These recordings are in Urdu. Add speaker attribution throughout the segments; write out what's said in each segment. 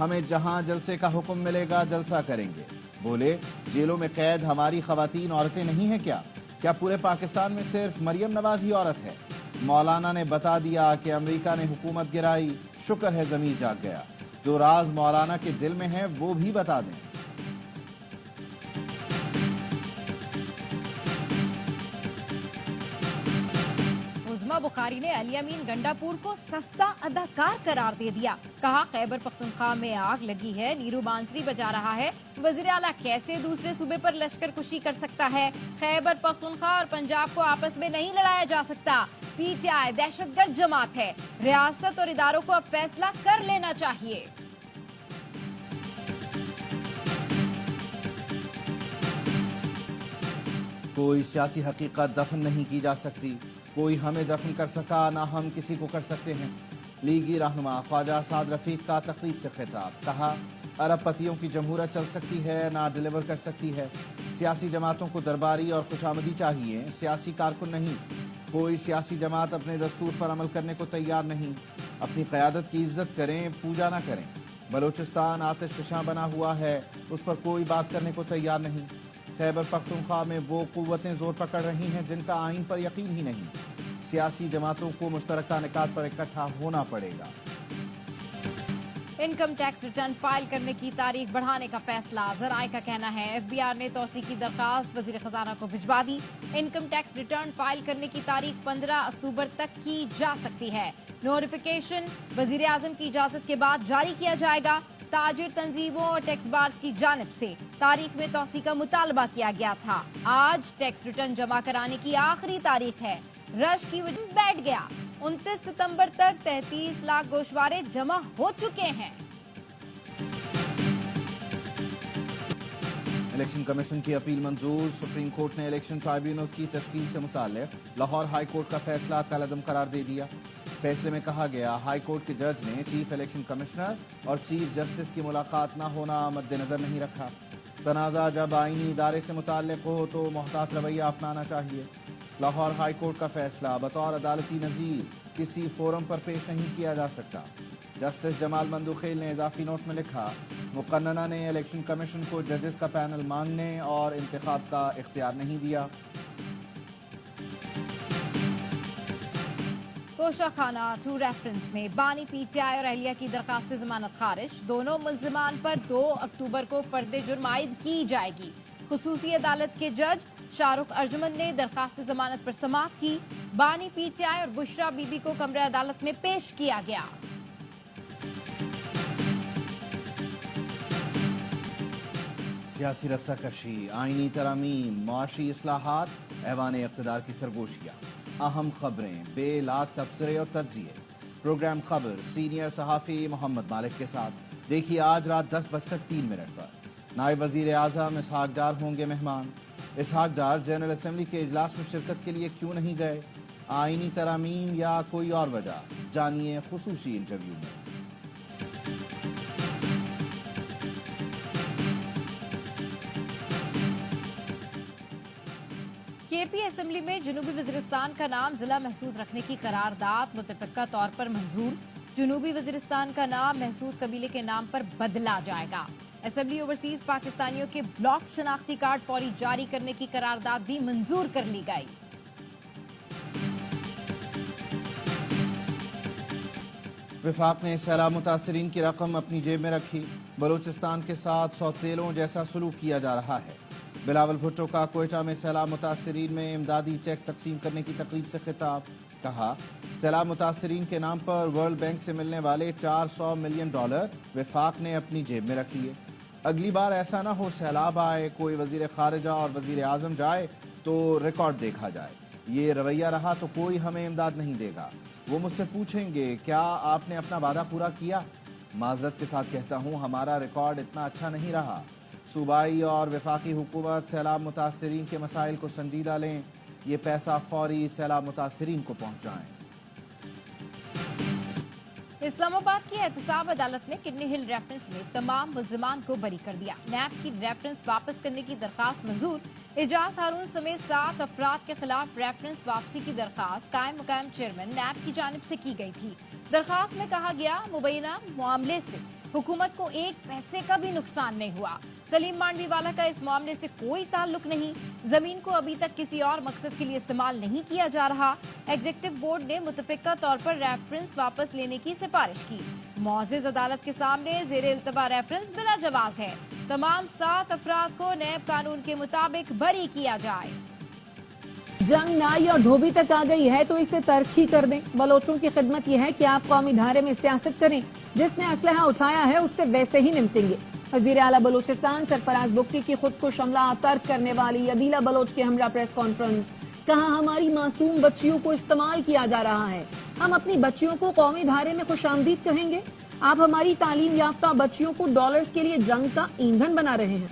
Speaker 1: ہمیں جہاں جلسے کا حکم ملے گا جلسہ کریں گے. بولے جیلوں میں قید ہماری خواتین عورتیں نہیں ہیں کیا پورے پاکستان میں صرف مریم نواز ہی عورت ہے؟ مولانا نے بتا دیا کہ امریکہ نے حکومت گرائی، شکر ہے ضمیر جاگ گیا. جو راز مولانا کے دل میں ہے وہ بھی بتا دیں.
Speaker 2: عظما بخاری نے علی امین گنڈاپور کو سستا اداکار قرار دے دیا. کہا خیبر پختونخوا میں آگ لگی ہے، نیرو بانسری بجا رہا ہے. وزیر اعلیٰ کیسے دوسرے صوبے پر لشکر کشی کر سکتا ہے؟ خیبر پختونخوا اور پنجاب کو آپس میں نہیں لڑایا جا سکتا. پی ٹی آئی دہشت گرد جماعت ہے. ریاست اور اداروں کو اب فیصلہ کر لینا چاہیے.
Speaker 1: کوئی سیاسی حقیقت دفن نہیں کی جا سکتی. کوئی ہمیں دفن کر سکا نہ ہم کسی کو کر سکتے ہیں. لیگی رہنما خواجہ سعد رفیق کا تقریب سے خطاب. کہا ارب پتیوں کی جمہوریت چل سکتی ہے نہ ڈیلیور کر سکتی ہے. سیاسی جماعتوں کو درباری اور خوشامدی چاہیے، سیاسی کارکن نہیں. کوئی سیاسی جماعت اپنے دستور پر عمل کرنے کو تیار نہیں. اپنی قیادت کی عزت کریں، پوجا نہ کریں. بلوچستان آتش فشاں بنا ہوا ہے، اس پر کوئی بات کرنے کو تیار نہیں. خیبر پختونخوا میں وہ قوتیں زور پکڑ رہی ہیں جن کا آئین پر یقین ہی نہیں. سیاسی جماعتوں کو مشترکہ نکات پر اکٹھا ہونا پڑے گا.
Speaker 2: انکم ٹیکس ریٹرن فائل کرنے کی تاریخ بڑھانے کا فیصلہ. ذرائع کا کہنا ہے ایف بی آر نے توسیع کی درخواست وزیر خزانہ کو بھجوا دی. انکم ٹیکس ریٹرن فائل کرنے کی تاریخ 15 اکتوبر تک کی جا سکتی ہے. نوٹیفیکیشن وزیر اعظم کی اجازت کے بعد جاری کیا جائے گا. تاجر تنظیموں اور ٹیکس بارز کی جانب سے تاریخ میں توسیع کا مطالبہ کیا گیا تھا. آج ٹیکس ریٹرن جمع کرانے کی آخری تاریخ ہے. رش کی وجہ بیٹھ گیا. 29 ستمبر تک 33 لاکھ گوشوارے جمع ہو چکے ہیں.
Speaker 1: الیکشن کمیشن کی اپیل منظور. سپریم کورٹ نے الیکشن ٹرائیبیونلز کی تشکیل سے متعلق لاہور ہائی کورٹ کا فیصلہ کالعدم قرار دے دیا. فیصلے میں کہا گیا ہائی کورٹ کے جج نے چیف الیکشن کمشنر اور چیف جسٹس کی ملاقات نہ ہونا مد نظر نہیں رکھا. تنازع جب آئینی ادارے سے متعلق ہو تو محتاط رویہ اپنانا چاہیے. لاہور ہائی کورٹ کا فیصلہ بطور عدالتی نظیر کسی فورم پر پیش نہیں کیا جا سکتا. جسٹس جمال مندوخیل نے اضافی نوٹ میں لکھا مقننہ نے الیکشن کمیشن کو ججز کا پینل مانگنے اور انتخاب کا اختیار نہیں دیا.
Speaker 2: کوشہ خانہ 2 ریفرنس میں بانی پی ٹی آئی اور اہلیہ کی درخواست سے ضمانت خارج. دونوں ملزمان پر 2 اکتوبر کو فرد جرم عائد کی جائے گی. خصوصی عدالت کے جج شاہ رخ ارجمن نے درخواست ضمانت پر سماعت کی. بانی پی ٹی آئی اور بشرا بی بی کو کمرہ عدالت میں پیش کیا گیا.
Speaker 1: سیاسی رسہ کشی، آئینی ترامیم، معاشی اصلاحات، ایوان اقتدار کی سرگوشیاں، اہم خبریں، بے لاگ تبصرے اور تجزیے. پروگرام خبر سینئر صحافی محمد مالک کے ساتھ دیکھیے آج رات 10:03 پر. نائب وزیر اعظم اسحاق ڈار ہوں گے مہمان. اسحاق ڈار جنرل اسمبلی کے اجلاس میں شرکت کے لیے کیوں نہیں گئے؟ آئینی ترامیم یا کوئی اور وجہ؟ جانیے خصوصی انٹرویو میں.
Speaker 2: کے پی اسمبلی میں جنوبی وزیرستان کا نام ضلع محسود رکھنے کی قرارداد متفقہ طور پر منظور. جنوبی وزیرستان کا نام محسود قبیلے کے نام پر بدلا جائے گا. اسمبلی اوورسیز پاکستانیوں کے بلاک شناختی کارڈ فوری جاری کرنے کی قرارداد بھی منظور کر لی گئی.
Speaker 1: وفاق نے سیلاب متاثرین کی رقم اپنی جیب میں رکھی. بلوچستان کے ساتھ سوتیلوں جیسا سلوک کیا جا رہا ہے. بلاول بھٹو کا کوئٹہ میں سیلاب متاثرین میں امدادی چیک تقسیم کرنے کی تقریب سے خطاب. کہا سیلاب متاثرین کے نام پر ورلڈ بینک سے ملنے والے $400 ملین وفاق نے اپنی جیب میں رکھ لیے. اگلی بار ایسا نہ ہو سیلاب آئے، کوئی وزیر خارجہ اور وزیر اعظم جائے تو ریکارڈ دیکھا جائے. یہ رویہ رہا تو کوئی ہمیں امداد نہیں دے گا. وہ مجھ سے پوچھیں گے کیا آپ نے اپنا وعدہ پورا کیا؟ معذرت کے ساتھ کہتا ہوں ہمارا ریکارڈ اتنا اچھا نہیں رہا. صوبائی اور وفاقی حکومت سیلاب متاثرین کے مسائل کو سنجیدہ لیں. یہ پیسہ فوری سیلاب متاثرین کو پہنچائیں.
Speaker 2: اسلام آباد کی احتساب عدالت نے کڈنی ہل ریفرنس میں تمام ملزمان کو بری کر دیا. نیب کی ریفرنس واپس کرنے کی درخواست منظور. اعجاز ہارون سمیت 7 افراد کے خلاف ریفرنس واپسی کی درخواست قائم مقام چیئرمین نیب کی جانب سے کی گئی تھی. درخواست میں کہا گیا مبینہ معاملے سے حکومت کو ایک پیسے کا بھی نقصان نہیں ہوا. سلیم مانڈوی والا کا اس معاملے سے کوئی تعلق نہیں. زمین کو ابھی تک کسی اور مقصد کے لیے استعمال نہیں کیا جا رہا. ایگزیکٹو بورڈ نے متفقہ طور پر ریفرنس واپس لینے کی سفارش کی. معزز عدالت کے سامنے زیر التوا ریفرنس بلا جواز ہے. تمام 7 افراد کو نیب قانون کے مطابق بری کیا جائے.
Speaker 3: جنگ نائی اور دھوبی تک آ گئی ہے تو اسے ترقی کر دیں. بلوچوں کی خدمت یہ ہے کہ آپ قومی دھارے میں سیاست کریں. جس نے اسلحہ اٹھایا ہے اس سے ویسے ہی نمٹیں گے. وزیر اعلیٰ بلوچستان سرفراز بگٹی کی خود کو حملہ ترک کرنے والی عدیلہ بلوچ کے ہمراہ پریس کانفرنس. کہا ہماری معصوم بچیوں کو استعمال کیا جا رہا ہے. ہم اپنی بچیوں کو قومی دھارے میں خوش آمدید کہیں گے. آپ ہماری تعلیم یافتہ بچیوں کو ڈالرز کے لیے جنگ کا ایندھن بنا رہے ہیں.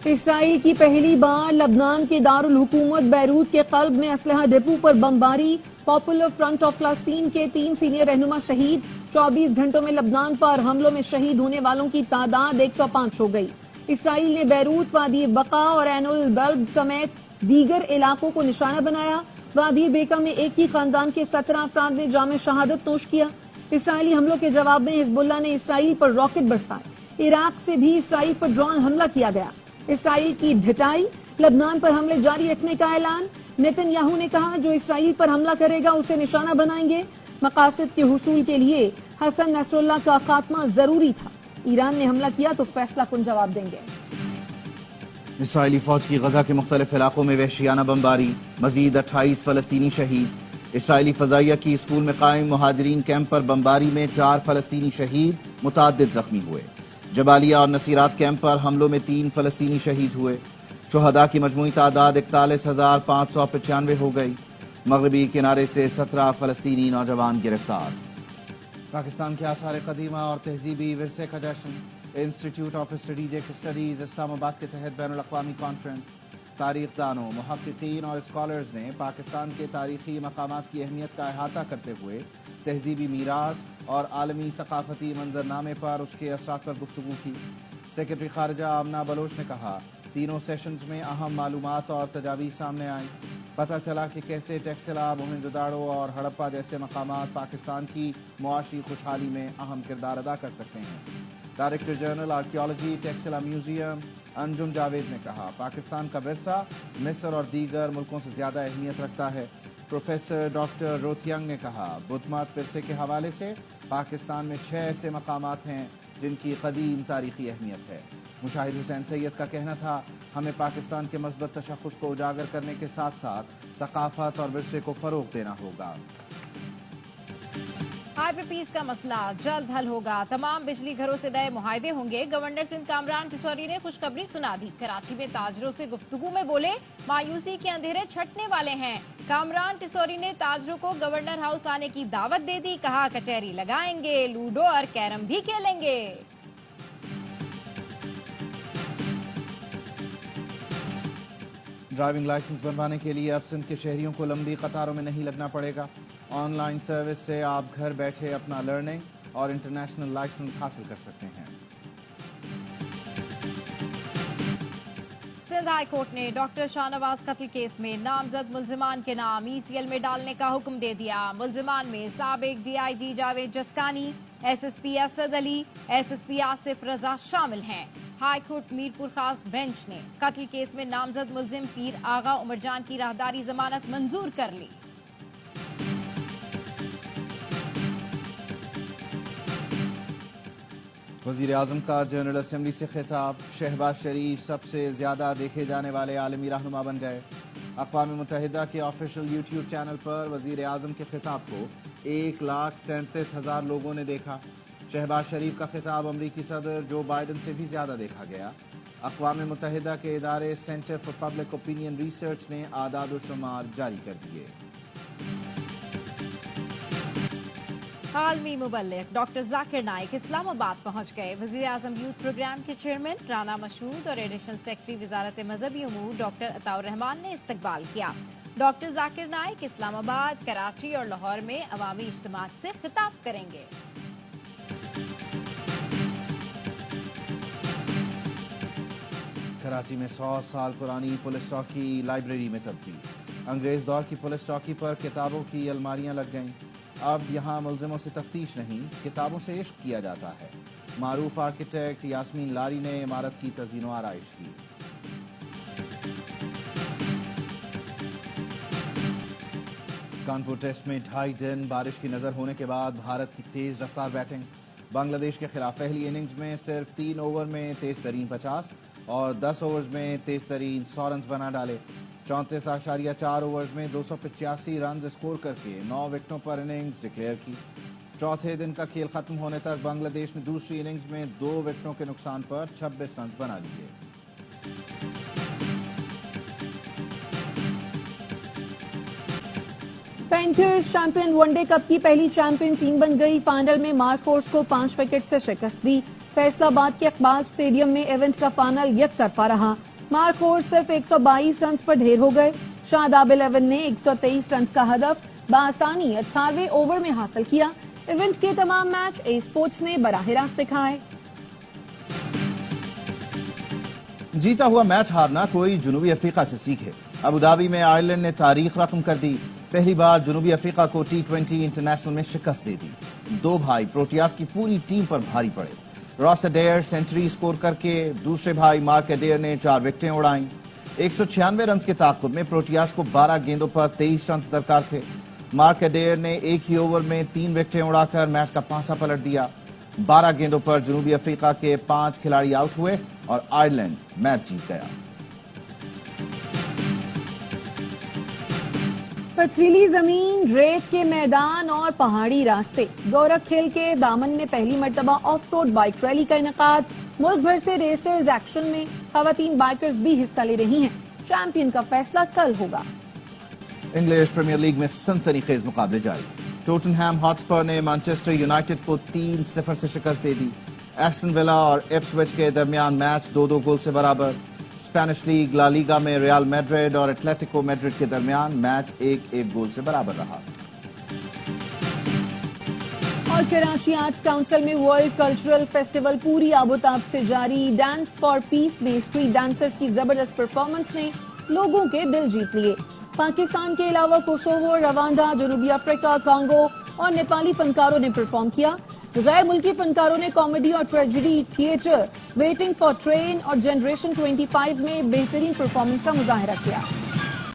Speaker 3: اسرائیل کی پہلی بار لبنان کے دارالحکومت بیروت کے قلب میں اسلحہ ڈپو پر بمباری. پاپولر فرنٹ آف فلسطین کے 3 سینئر رہنما شہید. 24 گھنٹوں میں لبنان پر حملوں میں شہید ہونے والوں کی تعداد 105 ہو گئی. اسرائیل نے بیروت، وادی بقا اور عین البلد سمیت دیگر علاقوں کو نشانہ بنایا. وادی بیکا میں ایک ہی خاندان کے 17 افراد نے جام شہادت نوش کیا. اسرائیلی حملوں کے جواب میں حزب اللہ نے اسرائیل پر راکٹ برسائے. عراق سے بھی اسرائیل پر ڈرون حملہ کیا گیا. اسرائیل کی ڈھٹائی، لبنان پر حملے جاری رکھنے کا اعلان. نیتن یاہو نے کہا جو اسرائیل پر حملہ کرے گا اسے نشانہ بنائیں گے. مقاصد کے حصول کے لیے حسن نصر اللہ کا خاتمہ ضروری تھا. ایران نے حملہ کیا تو فیصلہ کن جواب دیں گے.
Speaker 1: اسرائیلی فوج کی غزہ کے مختلف علاقوں میں وحشیانہ بمباری. مزید 28 فلسطینی شہید. اسرائیلی فضائیہ کی اسکول میں قائم مہاجرین کیمپ پر بمباری میں 4 فلسطینی شہید، متعدد زخمی ہوئے. جبالیہ اور نصیرات کیمپ پر حملوں میں 3 فلسطینی شہید ہوئے. شہداء کی مجموعی تعداد 41,595 ہو گئی. مغربی کنارے سے 17 فلسطینی نوجوان گرفتار. پاکستان کے آثار قدیمہ اور تہذیبی ورثے کا جشن. انسٹیٹیوٹ آف اسٹریٹجک اسٹڈیز اسلام آباد کے تحت بین الاقوامی کانفرنس. تاریخ دانوں، محققین اور اسکالرز نے پاکستان کے تاریخی مقامات کی اہمیت کا احاطہ کرتے ہوئے تہذیبی میراث اور عالمی ثقافتی منظرنامے پر اس کے اثرات پر گفتگو کی. سیکرٹری خارجہ آمنہ بلوچ نے کہا تینوں سیشنز میں اہم معلومات اور تجاویز سامنے آئیں. پتہ چلا کہ کیسے ٹیکسلا، موہنجوداڑو اور ہڑپا جیسے مقامات پاکستان کی معاشی خوشحالی میں اہم کردار ادا کر سکتے ہیں. Director general archaeology Taxila museum Anjum Javed نے کہا پاکستان کا ورثہ مصر اور دیگر ملکوں سے زیادہ اہمیت رکھتا ہے. پروفیسر ڈاکٹر روتھینگ نے کہا بدھ مت ورثے کے حوالے سے پاکستان میں 6 ایسے مقامات ہیں جن کی قدیم تاریخی اہمیت ہے. مشاہد حسین سید کا کہنا تھا ہمیں پاکستان کے مثبت تشخص کو اجاگر کرنے کے ساتھ ساتھ ثقافت اور ورثے کو فروغ دینا ہوگا.
Speaker 2: ہائی پیس کا مسئلہ جلد حل ہوگا. تمام بجلی گھروں سے نئے معاہدے ہوں گے. گورنر سندھ کامران ٹسوری نے خوشخبری سنا دی. کراچی میں تاجروں سے گفتگو میں بولے مایوسی کے اندھیرے چھٹنے والے ہیں. کامران ٹسوری نے تاجروں کو گورنر ہاؤس آنے کی دعوت دے دی. کہا کچہری لگائیں گے، لوڈو اور کیرم بھی کھیلیں گے.
Speaker 1: ڈرائیونگ لائسنس بنوانے کے لیے اب سندھ کے شہریوں کو لمبی قطاروں میں نہیں لگنا پڑے گا. آن لائن سروس سے آپ گھر بیٹھے اپنا لرننگ اور انٹرنیشنل لائسنس حاصل کر سکتے ہیں.
Speaker 2: سندھ ہائی کورٹ نے ڈاکٹر شاہ نواز قتل کیس میں نامزد ملزمان کے نام ECL میں ڈالنے کا حکم دے دیا. ملزمان میں سابق DIG جاوید جسکانی، SSP اسد علی، SSP آصف رضا شامل ہیں. ہائی کورٹ میرپور خاص بینچ نے قتل کیس میں نامزد ملزم پیر آغا عمر جان کی راہداری ضمانت منظور کر لی.
Speaker 1: وزیر اعظم کا جنرل اسمبلی سے خطاب. شہباز شریف سب سے زیادہ دیکھے جانے والے عالمی رہنما بن گئے. اقوام متحدہ کے آفیشیل یوٹیوب چینل پر وزیر اعظم کے خطاب کو 1,37,000 لوگوں نے دیکھا. شہباز شریف کا خطاب امریکی صدر جو بائیڈن سے بھی زیادہ دیکھا گیا. اقوام متحدہ کے ادارے centre for public opinion research نے اعداد و شمار جاری کر دیے.
Speaker 2: عالمی مبلغ ڈاکٹر ذاکر نائک اسلام آباد پہنچ گئے. وزیر اعظم یوتھ پروگرام کے چیئرمین رانا مشہود اور ایڈیشنل سیکرٹری وزارت مذہبی امور ڈاکٹر عطاء الرحمان نے استقبال کیا. ڈاکٹر ذاکر نائک اسلام آباد، کراچی اور لاہور میں عوامی اجتماعات سے خطاب کریں گے.
Speaker 1: کراچی میں 100 سال پرانی پولیس چوکی لائبریری میں تبدیل. انگریز دور کی پولیس چوکی پر کتابوں کی الماریاں لگ گئیں. اب یہاں ملزموں سے تفتیش نہیں، کتابوں سے عشق کیا جاتا ہے۔ معروف آرکیٹیکٹ یاسمین لاری نے عمارت کی تزئین و آرائش کی۔ کانپور ٹیسٹ میں 2.5 دن بارش کی نظر ہونے کے بعد بھارت کی تیز رفتار بیٹنگ۔ بنگلہ دیش کے خلاف پہلی اننگز میں صرف 3 اوور میں تیز ترین 50 اور 10 اوورز میں تیز ترین 100 رنز بنا ڈالے۔ 34.4 اوورز میں 285 رنز اسکور کر کے 9 وکٹوں پر اننگز ڈکلیئر کی۔ چوتھے دن کا کھیل ختم ہونے تک بنگلہ دیش نے دوسری اننگز میں 2 وکٹوں کے نقصان پر 26 رنز بنا لیے۔
Speaker 3: Panthers champion one day cup کی پہلی چیمپئن ٹیم بن گئی۔ فائنل میں مارک فورس کو 5 وکٹ سے شکست دی۔ فیصل آباد کے اقبال اسٹیڈیم میں ایونٹ کا فائنل یک طرفہ رہا۔ مارک فورس صرف 122 رنز پر ڈھیر ہو گئے۔ شاداب 11 نے 123 رنز کا ہدف بآسانی 18ویں اوور میں حاصل کیا۔ ایونٹ کے تمام میچ اے اسپورٹس نے براہ راست دکھائے۔
Speaker 1: جیتا ہوا میچ ہارنا کوئی جنوبی افریقہ سے سیکھے۔ ابوظہبی میں آئرلینڈ نے تاریخ رقم کر دی۔ پہلی بار جنوبی افریقہ کو T20 انٹرنیشنل میں شکست دے دی۔ 2 بھائی پروٹیاز کی پوری ٹیم پر بھاری پڑے۔ راس ایڈیئر سینچری سکور کر کے دوسرے بھائی مارک ایڈیئر نے 4 وکٹیں اڑائیں۔ 196 رنز کے تعاقب میں پروٹیاز کو 12 گیندوں پر 23 رنز درکار تھے۔ مارک ایڈیئر نے ایک ہی اوور میں 3 وکٹیں اڑا کر میچ کا پانسا پلٹ دیا۔ 12 گیندوں پر جنوبی افریقہ کے 5 کھلاڑی آؤٹ ہوئے اور آئرلینڈ میچ جیت گیا۔
Speaker 3: پتھریلی زمین، ریت کے میدان اور پہاڑی راستے، گورکھ ہل کے دامن میں پہلی مرتبہ آف روڈ بائک ریلی کا انعقاد۔ ملک بھر سے ریسرز ایکشن میں، خواتین بائکرز بھی حصہ لے رہی ہیں۔ چیمپئن کا فیصلہ کل ہوگا۔
Speaker 1: انگلش پریمیئر لیگ میں سنسنی خیز مقابلے جاری۔ ٹوٹنہم ہاٹسپر نے مانچسٹر یونائیٹڈ کو 3-0 سے شکست دے دی۔ ایسٹن ولا اور ایپسوچ کے درمیان میچ 2-2 گول سے برابر۔ اسپینش لیگ لا لیگا میں ریال میڈرڈ اور ایتلیٹیکو میڈرڈ کے درمیان میچ 1-1 گول سے برابر رہا۔
Speaker 3: اور کراچی آرٹس کاؤنسل میں ورلڈ کلچرل فیسٹیول پوری آبوتاب سے جاری۔ ڈانس فار پیس میں اسٹریٹ ڈانسرز کی زبردست پرفارمنس نے لوگوں کے دل جیت لیے۔ پاکستان کے علاوہ کوسوو، روانڈا، جنوبی افریقہ، کانگو اور نیپالی فنکاروں نے پرفارم کیا۔ غیر ملکی فنکاروں نے کامیڈی اور tragedy, theatre, waiting for train اور جنریشن 25 میں بہترین پرفارمنس کا مظاہرہ کیا۔